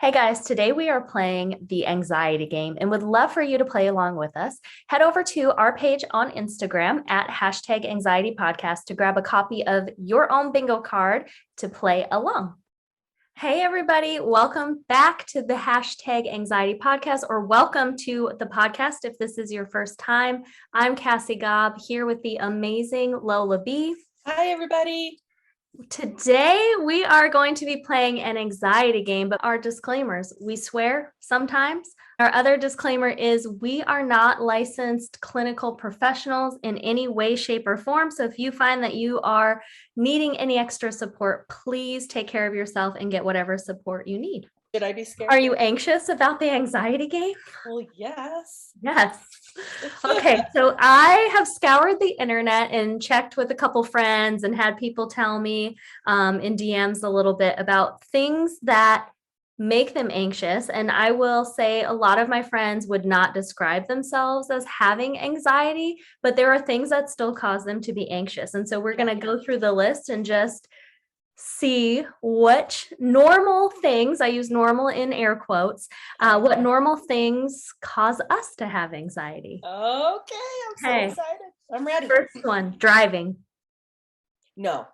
Hey guys, today we are playing the anxiety game and would love for you to play along with us. Head over to our page on Instagram at hashtag anxiety podcast to grab a copy of your own bingo card to play along. Hey everybody, welcome back to the hashtag anxiety podcast, or welcome to the podcast if this is your first time. I'm Cassie Gaub here with the amazing LolaB. Hi everybody. Today, we are going to be playing an anxiety game, but our disclaimers, we swear sometimes. Our other disclaimer is we are not licensed clinical professionals in any way, shape, or form. So if you find that you are needing any extra support, please take care of yourself and get whatever support you need. Should I be scared? Are you anxious about the anxiety game? Well, yes. Yes. Okay, so I have scoured the internet and checked with a couple friends and had people tell me in DMs a little bit about things that make them anxious. And I will say a lot of my friends would not describe themselves as having anxiety, but there are things that still cause them to be anxious. And so we're going to go through the list and just see what normal things, I use normal in air quotes, what normal things cause us to have anxiety. Okay, I'm so excited. I'm ready. First one, driving. No.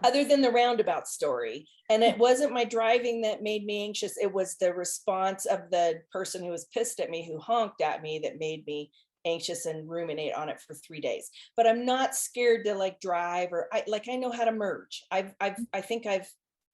Other than the roundabout story. And it wasn't my driving that made me anxious. It was the response of the person who was pissed at me, who honked at me, that made me anxious and ruminate on it for 3 days. But I'm not scared to drive, or I know how to merge. I think I've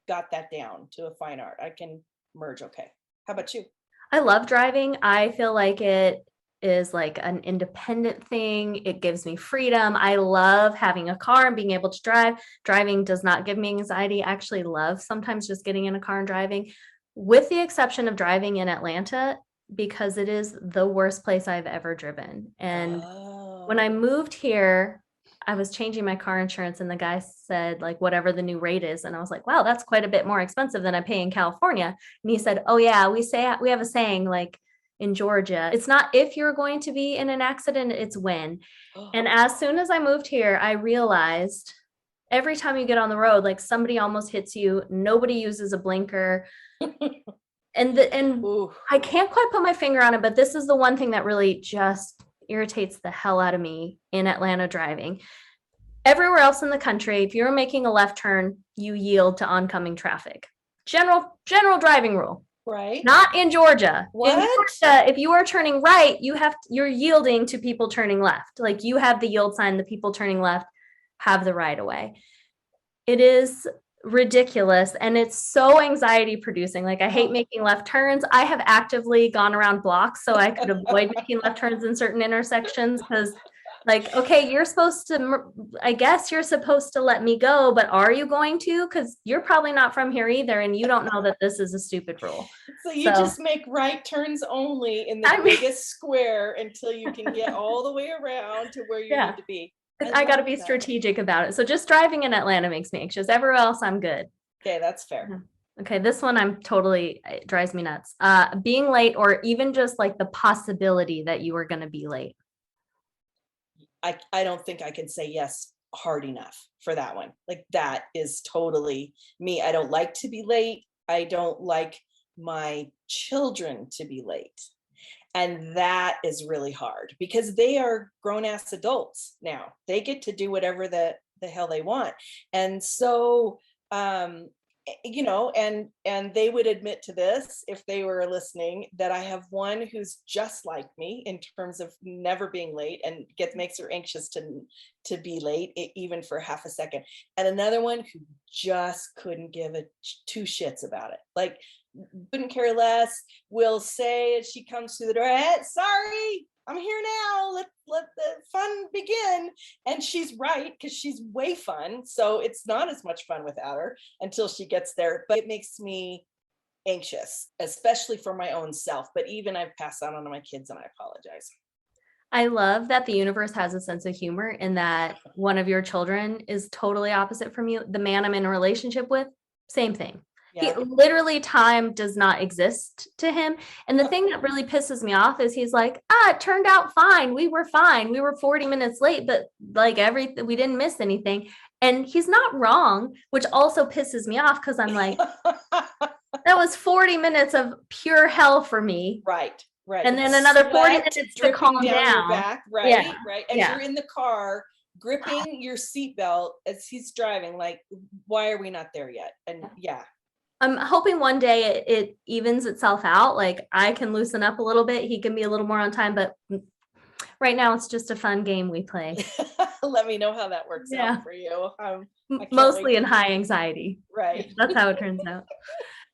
got that down to a fine art. I can merge. Okay. How about you? I love driving. I feel like it is like an independent thing. It gives me freedom. I love having a car and being able to drive. Driving does not give me anxiety. I actually love sometimes just getting in a car and driving, with the exception of driving in Atlanta, because it is the worst place I've ever driven. And when I moved here, I was changing my car insurance and the guy said, whatever the new rate is. And I was like, wow, that's quite a bit more expensive than I pay in California. And he said, oh yeah, we have a saying in Georgia, it's not if you're going to be in an accident, it's when. And as soon as I moved here, I realized every time you get on the road, somebody almost hits you. Nobody uses a blinker. And I can't quite put my finger on it, but this is the one thing that really just irritates the hell out of me in Atlanta driving. Everywhere else in the country, if you're making a left turn, you yield to oncoming traffic. General driving rule. Right. Not in Georgia. What? In Georgia, if you are turning right, you're yielding to people turning left. You have the yield sign, the people turning left have the right of way. It is ridiculous, and it's so anxiety producing. I hate making left turns. I have actively gone around blocks so I could avoid making left turns in certain intersections, because okay, I guess you're supposed to let me go, but are you going to? Because you're probably not from here either, and you don't know that this is a stupid rule. So you just make right turns only in the biggest square until you can get all the way around to where you need to be. I got to be strategic about it. So just driving in Atlanta makes me anxious. Everywhere else, I'm good. Okay, that's fair. Okay, this one it drives me nuts. Being late, or even just the possibility that you are going to be late. I don't think I can say yes hard enough for that one. That is totally me. I don't like to be late. I don't like my children to be late. And that is really hard because they are grown-ass adults now. They get to do whatever the hell they want. And so, and they would admit to this if they were listening, that I have one who's just like me in terms of never being late, and makes her anxious to be late, even for half a second. And another one who just couldn't give two shits about it. Couldn't care less, will say as she comes through the door, hey, sorry, I'm here now, let the fun begin. And she's right, because she's way fun, so it's not as much fun without her until she gets there. But it makes me anxious, especially for my own self. But even I've passed that on to my kids, and I apologize. I love that the universe has a sense of humor, and that one of your children is totally opposite from you. The man I'm in a relationship with, same thing. Yeah. He literally, time does not exist to him. And the thing that really pisses me off is he's like, it turned out fine. We were fine. We were 40 minutes late, but we didn't miss anything. And he's not wrong, which also pisses me off, because I'm like, that was 40 minutes of pure hell for me. Right. And then another 40 Sweat minutes to dripping calm down your down. back, right? Yeah. Right. As Yeah. you're in the car, gripping your seatbelt as he's driving, like, why are we not there yet? And yeah. I'm hoping one day it evens itself out. Like I can loosen up a little bit. He can be a little more on time, but right now it's just a fun game we play. Let me know how that works Yeah. out for you. I can't Mostly wait in to- high anxiety. Right. That's how it turns out.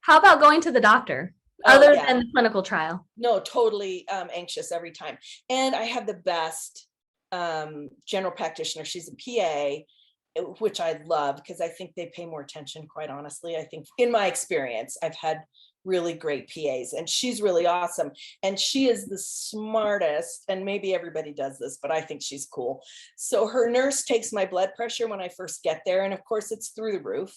How about going to the doctor Oh, other yeah. than the clinical trial? No, totally anxious every time. And I have the best general practitioner. She's a PA, which I love because I think they pay more attention, quite honestly. I think in my experience, I've had really great PAs and she's really awesome. And she is the smartest, and maybe everybody does this, but I think she's cool. So her nurse takes my blood pressure when I first get there. And of course it's through the roof.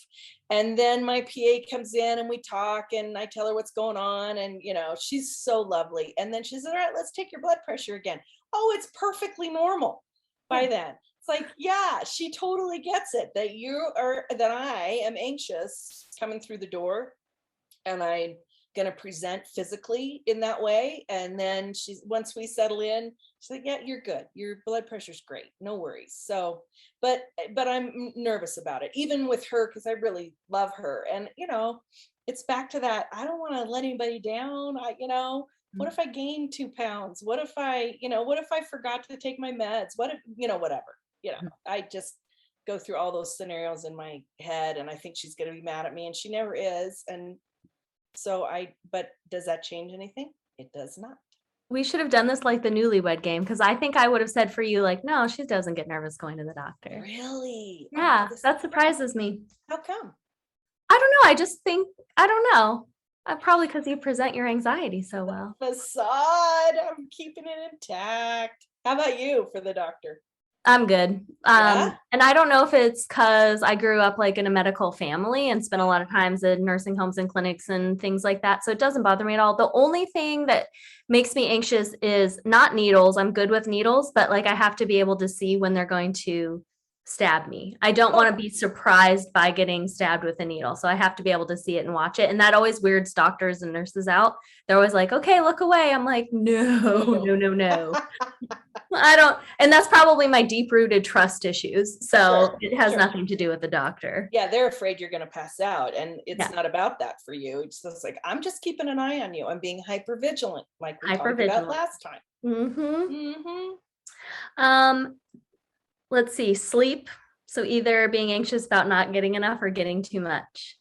And then my PA comes in and we talk and I tell her what's going on. And, you know, she's so lovely. And then she says, all right, let's take your blood pressure again. Oh, it's perfectly normal by then. It's like, yeah, she totally gets it that I am anxious coming through the door and I'm going to present physically in that way. And then once we settle in, she's like, yeah, you're good. Your blood pressure's great. No worries. So, but I'm nervous about it, even with her, because I really love her. And, you know, it's back to that. I don't want to let anybody down. What if I gain 2 pounds? What if I forgot to take my meds? What if, whatever, I just go through all those scenarios in my head and I think she's going to be mad at me and she never is. And so but does that change anything? It does not. We should have done this like the newlywed game because I think I would have said for you, like, no, she doesn't get nervous going to the doctor. Really? Yeah, that surprises me. How come? I don't know. I just think, I don't know. Probably because you present your anxiety so well. Facade. I'm keeping it intact. How about you for the doctor? I'm good. Yeah? And I don't know if it's because I grew up like in a medical family and spent a lot of times in nursing homes and clinics and things like that. So it doesn't bother me at all. The only thing that makes me anxious is not needles. I'm good with needles, but like I have to be able to see when they're going to stab me. I don't want to be surprised by getting stabbed with a needle. So I have to be able to see it and watch it. And that always weirds doctors and nurses out. They're always like, okay, look away. I'm like, no. I don't, and that's probably my deep-rooted trust issues. So it has nothing to do with the doctor. Yeah, they're afraid you're going to pass out, and it's not about that for you. It's just like, I'm just keeping an eye on you. I'm being hyper vigilant, like we talked about last time. Let's see, sleep. So either being anxious about not getting enough or getting too much.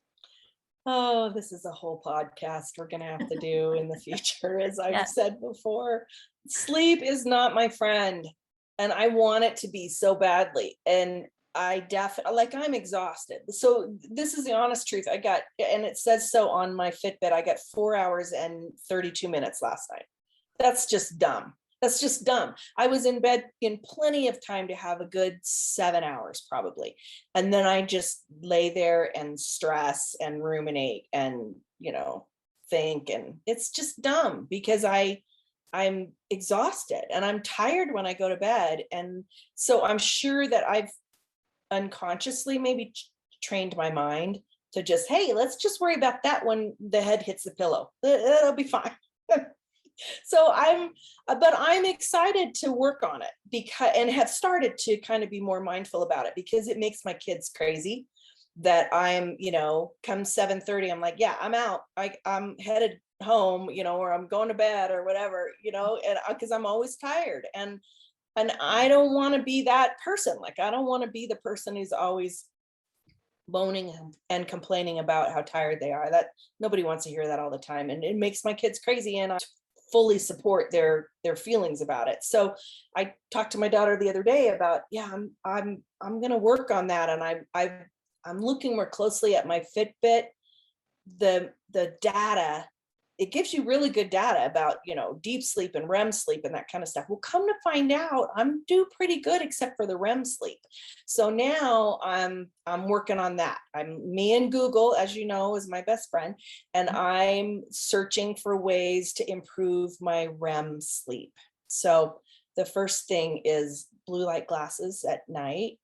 Oh, this is a whole podcast we're going to have to do in the future, as I've said before. Sleep is not my friend, and I want it to be so badly. And I definitely, I'm exhausted. So this is the honest truth. I got, and it says so on my Fitbit, I got 4 hours and 32 minutes last night. That's just dumb. That's just dumb. I was in bed in plenty of time to have a good 7 hours probably. And then I just lay there and stress and ruminate and, think. And it's just dumb because I'm exhausted and I'm tired when I go to bed. And so I'm sure that I've unconsciously maybe trained my mind to just, hey, let's just worry about that when the head hits the pillow. It'll be fine. So I'm excited to work on it and have started to kind of be more mindful about it because it makes my kids crazy that I'm, come 7:30, I'm like, yeah, I'm out. I'm headed home, or I'm going to bed or whatever, and because I'm always tired and I don't want to be that person. Like, I don't want to be the person who's always moaning and complaining about how tired they are. That nobody wants to hear that all the time. And it makes my kids crazy. And I fully support their feelings about it. So I talked to my daughter the other day about, I'm going to work on that. And I'm looking more closely at my Fitbit, the data. It gives you really good data about, deep sleep and REM sleep and that kind of stuff. Well, come to find out, I'm do pretty good except for the REM sleep. So now I'm working on that. Me and Google, as you know, is my best friend, and I'm searching for ways to improve my REM sleep. So the first thing is blue light glasses at night.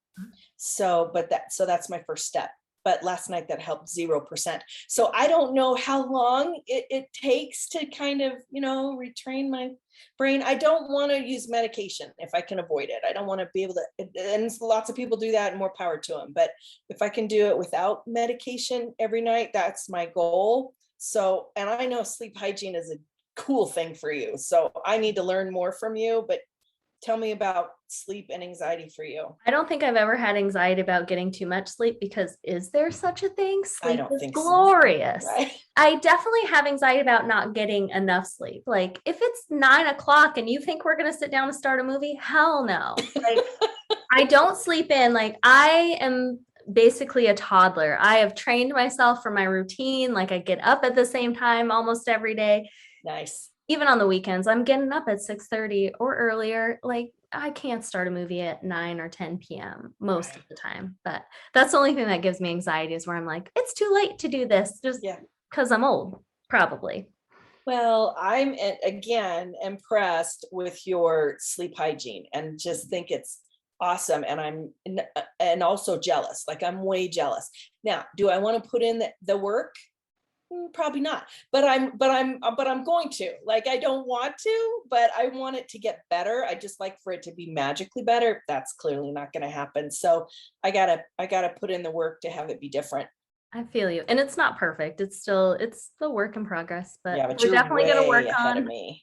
So that's my first step. but last night that helped 0%. So I don't know how long it takes to kind of, retrain my brain. I don't want to use medication if I can avoid it. I don't want to be able to, and lots of people do that, and more power to them. But if I can do it without medication every night, that's my goal. So, and I know sleep hygiene is a cool thing for you. So I need to learn more from you, but tell me about sleep and anxiety for you. I don't think I've ever had anxiety about getting too much sleep, because is there such a thing? Sleep is glorious. So, right? I definitely have anxiety about not getting enough sleep. Like if it's 9 o'clock and you think we're going to sit down and start a movie, hell no. Like I don't sleep in. Like I am basically a toddler. I have trained myself for my routine. Like I get up at the same time almost every day. Nice. Even on the weekends, I'm getting up at 6:30 or earlier. Like I can't start a movie at 9 or 10 p.m. most of the time. But that's the only thing that gives me anxiety, is where I'm like, it's too late to do this, just because I'm old, probably. Well, I'm again impressed with your sleep hygiene, and just think it's awesome. And and also jealous. Like I'm way jealous. Now, do I want to put in the work? Probably not, but I'm going to. Like I don't want to, but I want it to get better. I just like for it to be magically better. That's clearly not going to happen. So I gotta put in the work to have it be different. I feel you. And it's not perfect. It's the work in progress, but yeah, but we're you're definitely going to work ahead on of me.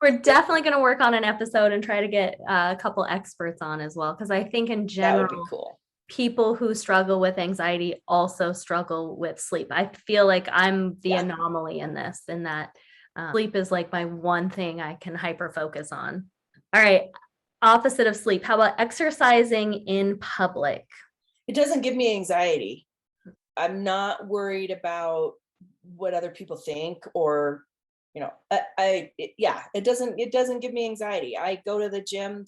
we're definitely going to work on an episode and try to get a couple experts on as well. Cause I think in general, that would be cool. People who struggle with anxiety also struggle with sleep. I feel like I'm the anomaly in this, in that sleep is like my one thing I can hyper focus on. All right. Opposite of sleep. How about exercising in public? It doesn't give me anxiety. I'm not worried about what other people think, or it doesn't give me anxiety. I go to the gym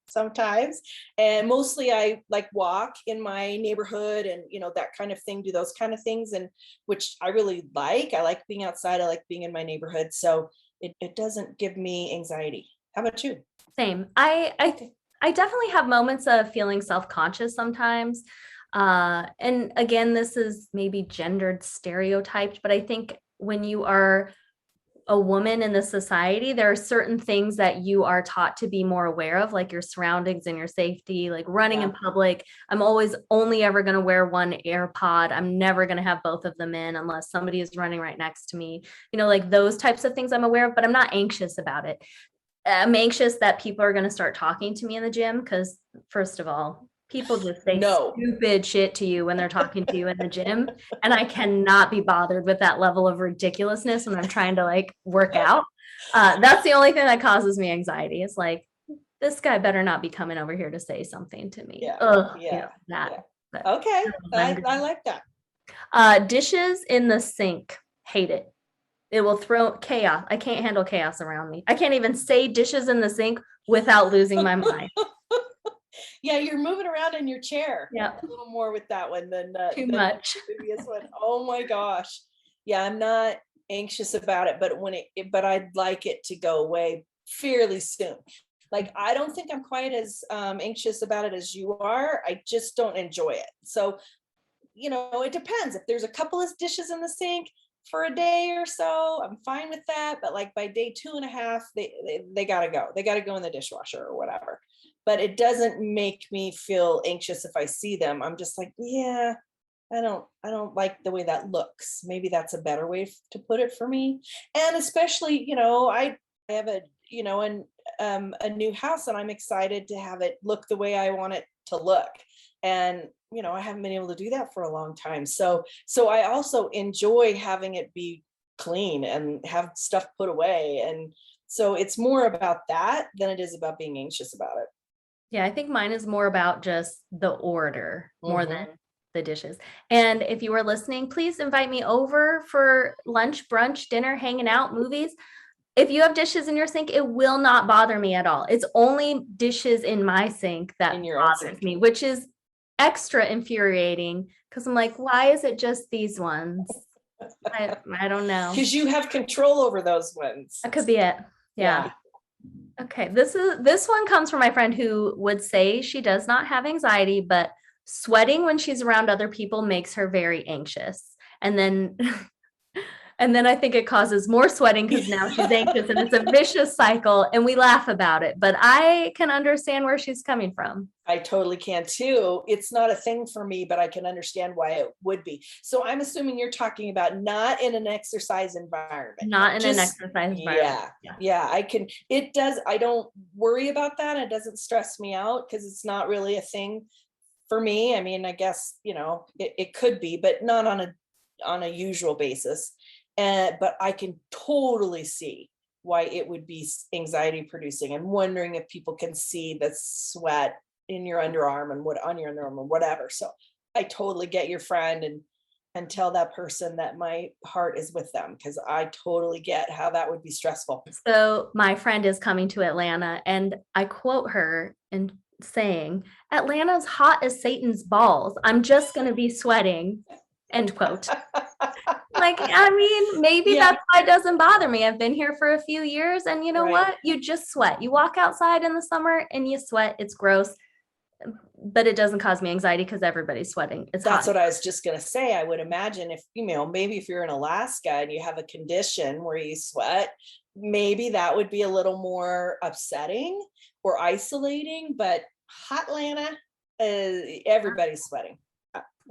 sometimes, and mostly I like walk in my neighborhood, and that kind of thing, do those kind of things, and which I really like. I like being outside. I like being in my neighborhood. So it doesn't give me anxiety. How about you? Same. I definitely have moments of feeling self-conscious sometimes. And again, this is maybe gendered stereotyped, but I think when you are a woman in the society, there are certain things that you are taught to be more aware of, like your surroundings and your safety, like running in public. I'm always only ever going to wear one AirPod. I'm never going to have both of them in unless somebody is running right next to me. Like those types of things I'm aware of, but I'm not anxious about it. I'm anxious that people are going to start talking to me in the gym, because first of all, people just say stupid shit to you when they're talking to you in the gym. And I cannot be bothered with that level of ridiculousness when I'm trying to like work out. That's the only thing that causes me anxiety. It's like, this guy better not be coming over here to say something to me. That. But, okay. I like that. Dishes in the sink. Hate it. It will throw chaos. I can't handle chaos around me. I can't even say dishes in the sink without losing my mind. Yeah, you're moving around in your chair. Yeah, a little more with that one than too much. The previous one. Oh my gosh. Yeah, I'm not anxious about it, but I'd like it to go away fairly soon. Like I don't think I'm quite as anxious about it as you are. I just don't enjoy it. So, it depends. If there's a couple of dishes in the sink for a day or so, I'm fine with that. But like by day 2.5, they gotta go. They gotta go in the dishwasher or whatever. But it doesn't make me feel anxious if I see them. I'm just like, I don't like the way that looks. Maybe that's a better way to put it for me. And especially, I have a new house, and I'm excited to have it look the way I want it to look. And I haven't been able to do that for a long time. So I also enjoy having it be clean and have stuff put away. And so it's more about that than it is about being anxious about it. Yeah, I think mine is more about just the order more than the dishes. And if you were listening, please invite me over for lunch, brunch, dinner, hanging out, movies. If you have dishes in your sink, it will not bother me at all. It's only dishes in my sink that bothers me, which is extra infuriating, because I'm like, why is it just these ones? I don't know. Because you have control over those ones. That could be it. Yeah. Okay, this one comes from my friend who would say she does not have anxiety, but sweating when she's around other people makes her very anxious. And then and then I think it causes more sweating because now she's anxious and it's a vicious cycle and we laugh about it. But I can understand where she's coming from. I totally can too. It's not a thing for me, but I can understand why it would be. So I'm assuming you're talking about not in an exercise environment. Not in an exercise environment. Yeah. I can, it does, I don't worry about that. It doesn't stress me out because it's not really a thing for me. I mean, I guess, it could be, but not on a usual basis. But I can totally see why it would be anxiety producing, and wondering if people can see the sweat in your underarm and what on your underarm or whatever. So I totally get your friend, and tell that person that my heart is with them, because I totally get how that would be stressful. So my friend is coming to Atlanta, and I quote her in saying, "Atlanta's hot as Satan's balls. I'm just going to be sweating." End quote. Like, I mean, maybe that's why it doesn't bother me. I've been here for a few years, and you know what? You just sweat. You walk outside in the summer and you sweat. It's gross, but it doesn't cause me anxiety because everybody's sweating. It's That's hot. what I was just going to say. I would imagine if, maybe if you're in Alaska and you have a condition where you sweat, maybe that would be a little more upsetting or isolating, but hot Atlanta, everybody's sweating.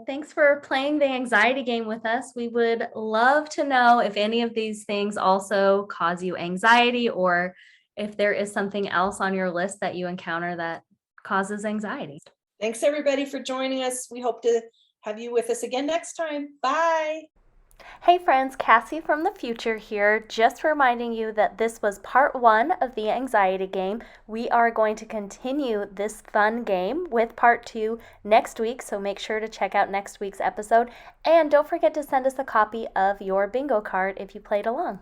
Thanks for playing the anxiety game with us. We would love to know if any of these things also cause you anxiety, or if there is something else on your list that you encounter that causes anxiety. Thanks everybody for joining us. We hope to have you with us again next time. Bye. Hey friends, Cassie from the future here, just reminding you that this was part 1 of the anxiety game. We are going to continue this fun game with part 2 next week, so make sure to check out next week's episode. And don't forget to send us a copy of your bingo card if you played along.